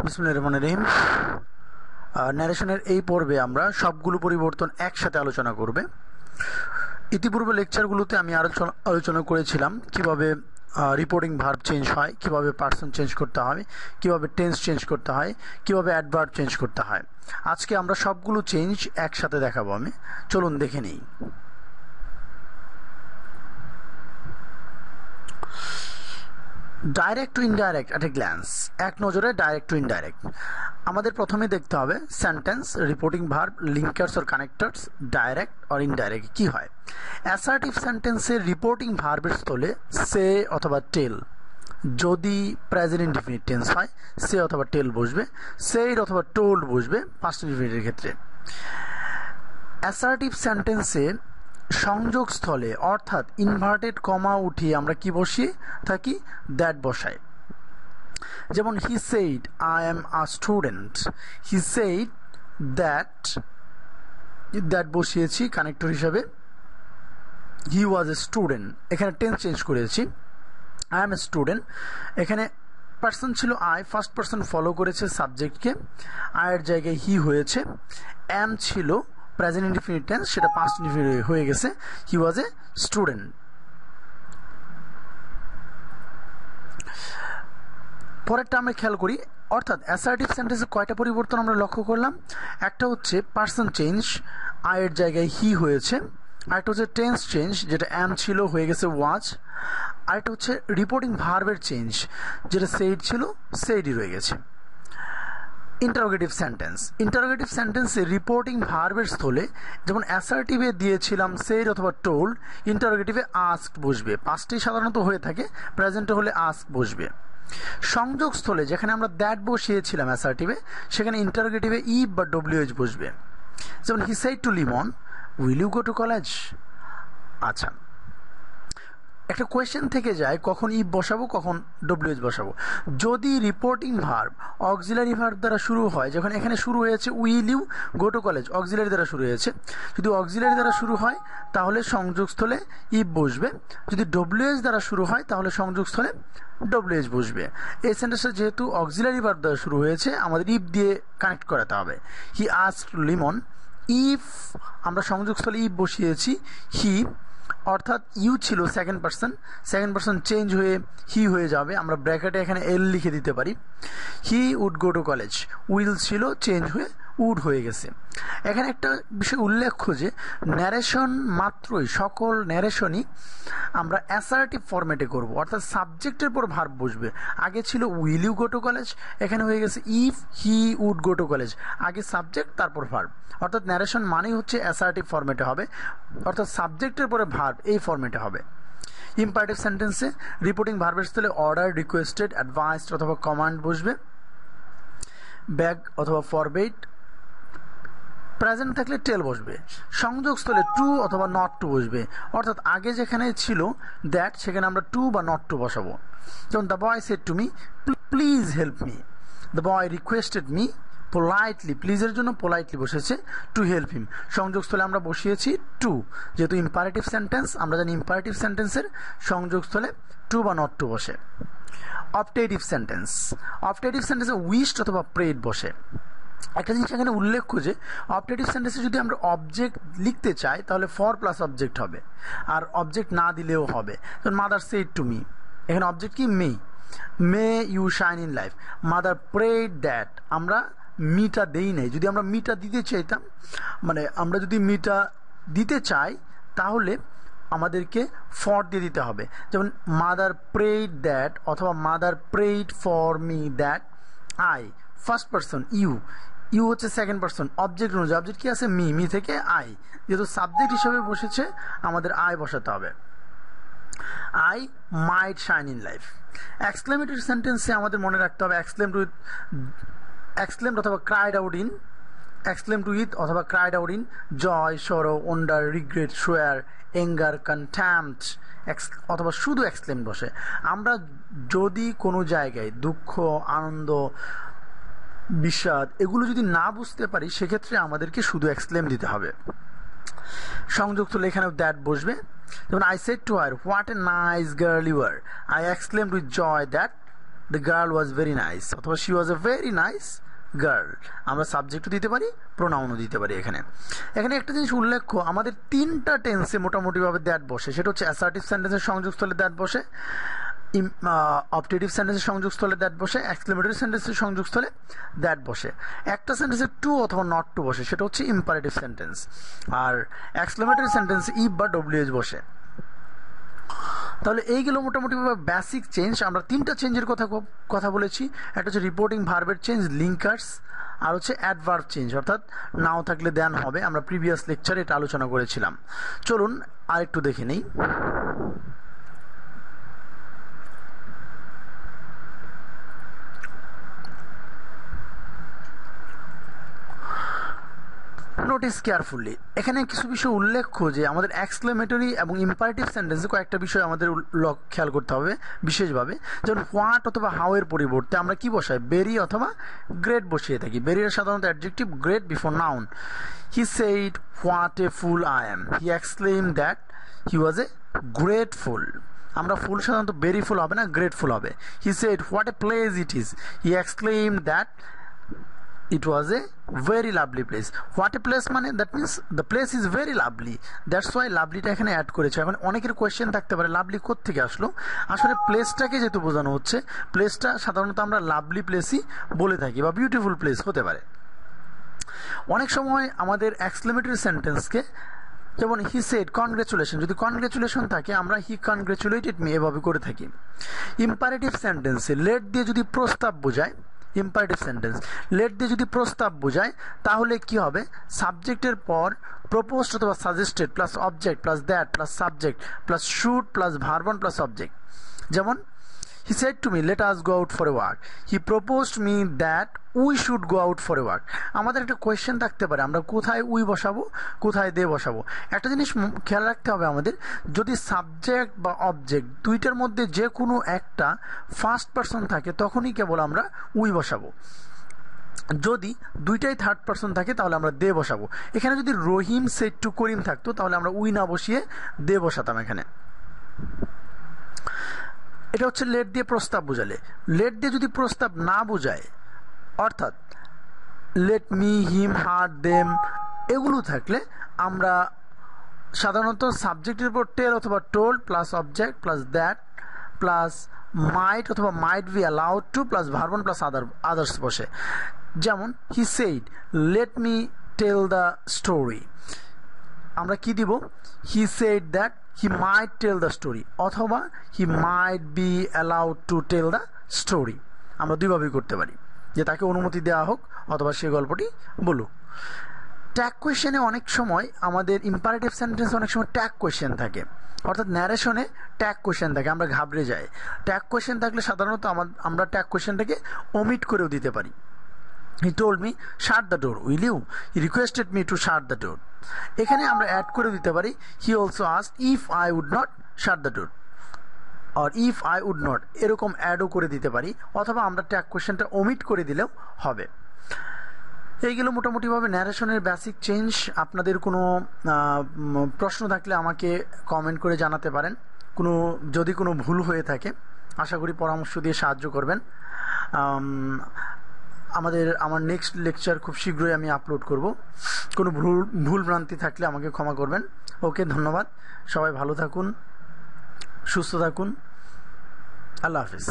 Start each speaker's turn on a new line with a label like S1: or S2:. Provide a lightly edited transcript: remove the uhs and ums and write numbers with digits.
S1: বিসমিল্লাহির রহমানির রহিম। ন্যারেশনের এই পর্বে আমরা সবগুলো পরিবর্তন একসাথে আলোচনা করবে। ইতিপূর্বে লেকচারগুলোতে আমি আলোচনা করেছিলাম কিভাবে রিপোর্টিং ভার্ব চেঞ্জ হয়, কিভাবে পার্সন চেঞ্জ করতে হয়, কিভাবে টেন্স চেঞ্জ করতে হয়, কিভাবে অ্যাডভার্ব চেঞ্জ করতে হয়। আজকে আমরা সবগুলো চেঞ্জ একসাথে দেখাবো। আমি চলুন দেখে নিই। Direct two indirect at a glance, এক নজরে ডাইরেক্ট টু ইনডাইরেক্ট। আমাদের প্রথমে দেখতে হবে sentence, reporting verb, linkers or connectors, direct or indirect কি হয়। অ্যাসার্টিভ সেন্টেন্সের রিপোর্টিং ভার্বের স্থলে সে অথবা টেল, যদি প্রেজেন্ট ইনডিফিনিট টেন্স হয় সে অথবা টেল বসবে, সেইড অথবা টোল্ড বসবে পাস্ট ইনডিফিনিটের ক্ষেত্রে। অ্যাসার্টিভ সেন্টেন্সে সংযোগ স্থলে অর্থাৎ ইনভার্টেড কমা উঠিয়ে আমরা কি বসিয়ে থাকি, দ্যাট বসাই। যেমন he said I am a student, he said that, that বসিয়েছি কানেক্টর হিসাবে। হি ওয়াজ এ স্টুডেন্ট, এখানে টেন্স চেঞ্জ করেছি, আই এম এ স্টুডেন্ট। এখানে পার্সন ছিল আই, ফার্স্ট পার্সন ফলো করেছে সাবজেক্টকে, আয়ের জায়গায় হি হয়েছে। এম ছিল প্রেজেন্ট ইনডিফিনিট টেন্স, সেটা পাস্ট ইনডিফিনিট হয়ে গেছে, হি ওয়াজ এ স্টুডেন্ট। পরেরটা আমরা খেয়াল করি, অর্থাৎ অ্যাসার্টিভ সেন্টেন্সে কয়টা পরিবর্তন আমরা লক্ষ্য করলাম। একটা হচ্ছে পার্সন চেঞ্জ, আয়ের জায়গায় হি হয়েছে। আরেকটা হচ্ছে টেন্স চেঞ্জ, যেটা এম ছিল হয়ে গেছে ওয়াজ। আরেকটা হচ্ছে রিপোর্টিং ভার্বের চেঞ্জ, যেটা সেইড ছিল সেইডই রয়ে গেছে। ইন্টারোগেটিভ সেন্টেন্স, ইন্টারোগেটিভ সেন্টেন্সে রিপোর্টিং ভার্বের স্থলে যেমন অ্যাসার্টিভে দিয়েছিলাম সেইড অথবা টোল্ড, ইন্টারোগেটিভে আস্কড বসবে। পাস্টেই সাধারণত হয়ে থাকে, প্রেজেন্টে হলে আস্ক বসবে। সংযোগ স্থলে যেখানে আমরা দ্যাট বসিয়েছিলাম অ্যাসার্টিভে, সেখানে ইন্টারোগেটিভে ইফ বা ডব্লিউএইচ বসবে। যেমন he said to Limon, will you go to college. আচ্ছা, একটা কোয়েশ্চেন থেকে যায় কখন ইফ বসাবো কখন ডব্লিউএইচ বসাবো। যদি রিপোর্টিং ভার্ব অক্সিলারি ভার্ব দ্বারা শুরু হয়, যখন এখানে শুরু হয়েছে will you go to college, auxiliary দ্বারা শুরু হয়েছে, যদি অক্সিলারি দ্বারা শুরু হয় তাহলে সংযোগস্থলে ইফ বসবে। যদি ডব্লিউএইচ দ্বারা শুরু হয় তাহলে সংযোগস্থলে ডব্লিউএইচ বসবে। এই সেন্টেন্সটা যেহেতু অক্সিলারি ভার্ব দ্বারা শুরু হয়েছে, আমাদের ইফ দিয়ে কানেক্ট করাতে হবে। হি আস্কড লিমন, ইফ আমরা সংযোগস্থলে ইফ বসিয়েছি, হি অর্থাৎ ইউ ছিল সেকেন্ড পার্সন চেঞ্জ হয়ে হি হয়ে যাবে। আমরা ব্র্যাকেটে এখানে এল লিখে দিতে পারি। He would go to college, will ছিল চেঞ্জ হয়ে উড হয়ে গেছে। এখানে একটা বিষয় উল্লেখ্য যে ন্যারেশন মাত্রই, সকল ন্যারেশনই আমরা অ্যাসার্টিভ ফরম্যাটে করব, অর্থাৎ সাবজেক্টের পর ভার্ব বসবে। আগে ছিল will you go to college, এখানে হয়ে গেছে if he would go to college, আগে সাবজেক্ট তারপর ভার্ব। অর্থাৎ ন্যারেশন মানেই হচ্ছে অ্যাসার্টিভ ফরম্যাটে হবে, অর্থাৎ সাবজেক্টের পরে ভার্ব এই ফরম্যাটে হবে। ইম্পারেটিভ সেন্টেন্সে রিপোর্টিং ভার্বের স্থলে অর্ডার, রিকোয়েস্টেড, অ্যাডভাইসড অথবা কমান্ড বসবে। ব্যাগ অথবা ফরবেড, প্রেজেন্ট থাকলে টেল বসবে। সংযোগ স্থলে টু অথবা নট টু বসবে, অর্থাৎ আগে যেখানে ছিল দ্যাট সেখানে আমরা টু বা নট টু বসাবো। যেমন the boy said to me please help me, the boy requested me politely, প্লিজের জন্য পোলাইটলি বসেছে, টু হেল্প হিম। সংযোগস্থলে আমরা বসিয়েছি টু, যেহেতু ইম্পারেটিভ সেন্টেন্স, আমরা জানি ইম্পারেটিভ সেন্টেন্সের সংযোগস্থলে টু বা নট টু বসে। অপটেটিভ সেন্টেন্স, অপটেটিভ সেন্টেন্সে উইশড অথবা প্রেড বসে। একটা জিনিস এখানে উল্লেখ্য যে অপটেটিভ সেন্টেন্সে যদি আমরা অবজেক্ট লিখতে চাই তাহলে ফর প্লাস অবজেক্ট হবে, আর অবজেক্ট না দিলেও হবে। যেমন মাদার সেড টু মি, এখানে অবজেক্ট কি may, may you shine in life. Mother prayed that, আমরা মিটা দেই নাই, যদি আমরা মিটা দিতে চাইতাম, মানে আমরা যদি মিটা দিতে চাই তাহলে আমাদেরকে ফর দিয়ে দিতে হবে। যেমন মাদার প্রেড দ্যাট অথবা mother prayed for me that I, first person you, you হচ্ছে সেকেন্ড পার্সন, অবজেক্ট অনুযায়ী অবজেক্ট কি আছে মি, মি থেকে আই, যেহেতু সাবজেক্ট হিসেবে বসেছে আমাদের আই বসাতে হবে। I might shine in life. Exclamatory সেন্টেন্সে আমাদের মনে রাখতে হবে এক্সক্লেমড অথবা cried out in, exclaimed with অথবা cried out in joy, sorrow, wonder, regret, সোয়ার, এঙ্গার, কন্টেম্পট অথবা শুধু এক্সক্লেম বসে। আমরা যদি কোনো জায়গায় দুঃখ, আনন্দ, বিষাদ এগুলো যদি না বুঝতে পারি সেক্ষেত্রে আমাদেরকে শুধু এক্সক্লেম দিতে হবে। সংযুক্ত এখানেও দ্যাট বসবে। যেমন I said to her what a nice girl you are, I exclaimed with joy that the girl was very nice, অথবা she was a very nice girl. আমরা সাবজেক্টও দিতে পারি, প্রোনাউনও দিতে পারি। এখানে একটা জিনিস উল্লেখ্য, আমাদের 3টা টেন্সে মোটামুটিভাবে দ্যাট বসে। সেটা হচ্ছে অ্যাসার্টিভ সেন্টেন্সের সংযোগস্থলে দ্যাট বসে, অবজেক্টিভ সেন্টেন্সের সংযোগস্থলে দ্যাট বসে, এক্সক্লেমেটরি সেন্টেন্সের সংযোগস্থলে দ্যাট বসে। একটা সেন্টেন্সে টু অথবা নট টু বসে, সেটা হচ্ছে ইম্পারেটিভ সেন্টেন্স। আর এক্সক্লেমেটরি সেন্টেন্সে ইফ বা ডব্লিউএইচ বসে। তাহলে এইগুলো মোটামুটিভাবে বেসিক চেঞ্জ। আমরা 3টা চেঞ্জের কথা বলেছি। একটা হচ্ছে রিপোর্টিং ভার্বের চেঞ্জ, লিঙ্কার্স, আর হচ্ছে অ্যাডভার্ব চেঞ্জ, অর্থাৎ নাও থাকলে দেন হবে। আমরা প্রিভিয়াস লেকচারে এটা আলোচনা করেছিলাম। চলুন আরেকটু দেখে নেই। নোটিস কেয়ারফুলি, এখানে কিছু বিষয় উল্লেখ্য যে আমাদের এক্সক্লেমেটরি এবং ইম্পারেটিভ সেন্টেন্সে কয়েকটা বিষয় আমাদের খেয়াল করতে হবে বিশেষভাবে। যেমন হোয়াট অথবা হাউ এর পরিবর্তে আমরা কি বসাই? বেরি অথবা গ্রেট বসিয়ে থাকি। বেরির সাধারণত adjective, great before noun. He said what a fool I am, he exclaim that he was a great fool. আমরা ফুল সাধারণত বেরি ফুল হবে না, গ্রেটফুল হবে। He said what a place it is, he exclaim that it was a very lovely place. What a place মানে that means the place is very lovely, that's why লাভলিটা এখানে add করেছে। এখন অনেকের question থাকতে পারে lovely কোত্থেকে আসলো। আসলে প্লেসটাকে যেহেতু বোঝানো হচ্ছে, প্লেসটা সাধারণত আমরা লাভলি প্লেসই বলে থাকি বা বিউটিফুল প্লেস হতে পারে। অনেক সময় আমাদের এক্সক্লেমেটরি সেন্টেন্সকে, যেমন হি সেড কনগ্রেচুলেশন, যদি কনগ্রেচুলেশন থাকে আমরা হি কনগ্রেচুলেটেড মি এভাবে করে থাকি। ইম্পারেটিভ সেন্টেন্সে লেট দিয়ে যদি প্রস্তাব বোঝায়, ইম্পারেটিভ সেন্টেন্স লেট দিয়ে যদি প্রস্তাব বোঝায়, তাহলে কি হবে? সাবজেক্টের পর প্রপোজড অথবা suggested plus object plus that plus subject plus should plus verb on plus object. যেমন he said to me let us go out for a walk, he proposed me that we should go out for a walk. আমাদের একটা question থাকতে পারে, আমরা কোথায় we বসাবো, কোথায় দে বসাবো। একটা জিনিস খেয়াল রাখতে হবে আমাদের, যদি সাবজেক্ট বা অবজেক্ট দুইটার মধ্যে যে কোনো একটা ফার্স্ট পারসন থাকে তখনই কেবল আমরা উই বসাবো। যদি দুইটাই থার্ড পারসন থাকে তাহলে আমরা দে বসাবো। এখানে যদি রহিম সেড টু করিম থাকতো তাহলে আমরা উই না বসিয়ে দে বসাতাম। এখানে এটা হচ্ছে লেট দিয়ে প্রস্তাব বোঝালে। লেট দিয়ে যদি প্রস্তাব না বোঝায়, অর্থাৎ let me, him, her, them এগুলো থাকলে আমরা সাধারণত সাবজেক্টের উপর টেল অথবা told plus object plus that plus might অথবা might be allowed to plus ভার্বন প্লাস আদার্স বসে। যেমন he said let me tell the story, আমরা কি দিব? He said that he might tell the story, অথবা he might be allowed to tell the story. আমরা দুইভাবেই করতে পারি, যে তাকে অনুমতি দেওয়া হোক অথবা সে গল্পটি বলুক। ট্যাগ কোয়েশ্চেনে অনেক সময় আমাদের ইম্পারেটিভ সেন্টেন্স অনেক সময় ট্যাগ কোয়েশ্চেন থাকে, অর্থাৎ ন্যারেশনে ট্যাগ কোয়েশ্চেন থাকে, আমরা ঘাবড়ে যাই। ট্যাগ কোয়েশ্চেন থাকলে সাধারণত আমরা ট্যাগ কোয়েশ্চেনটাকে ওমিট করেও দিতে পারি। He told me shut the door, will you? He requested me to shut the door. এখানে আমরা অ্যাড করে দিতে পারি he also asked if I would not shut the door, আর ইফ আই উড নট, এরকম অ্যাডও করে দিতে পারি, অথবা আমরা ট্যাগ কোয়েশ্চেনটা ওমিট করে দিলেও হবে। এইগুলো মোটামুটিভাবে ন্যারেশনের বেসিক চেঞ্জ। আপনাদের কোনো প্রশ্ন থাকলে আমাকে কমেন্ট করে জানাতে পারেন। যদি কোনো ভুল হয়ে থাকে আশা করি পরামর্শ দিয়ে সাহায্য করবেন। আমার নেক্সট লেকচার খুব শীঘ্রই আমি আপলোড করব। কোনো ভুল ভ্রান্তি থাকলে আমাকে ক্ষমা করবেন। ওকে, ধন্যবাদ। সবাই ভালো থাকুন, সুস্থ থাকুন। আল্লাহ হাফিজ।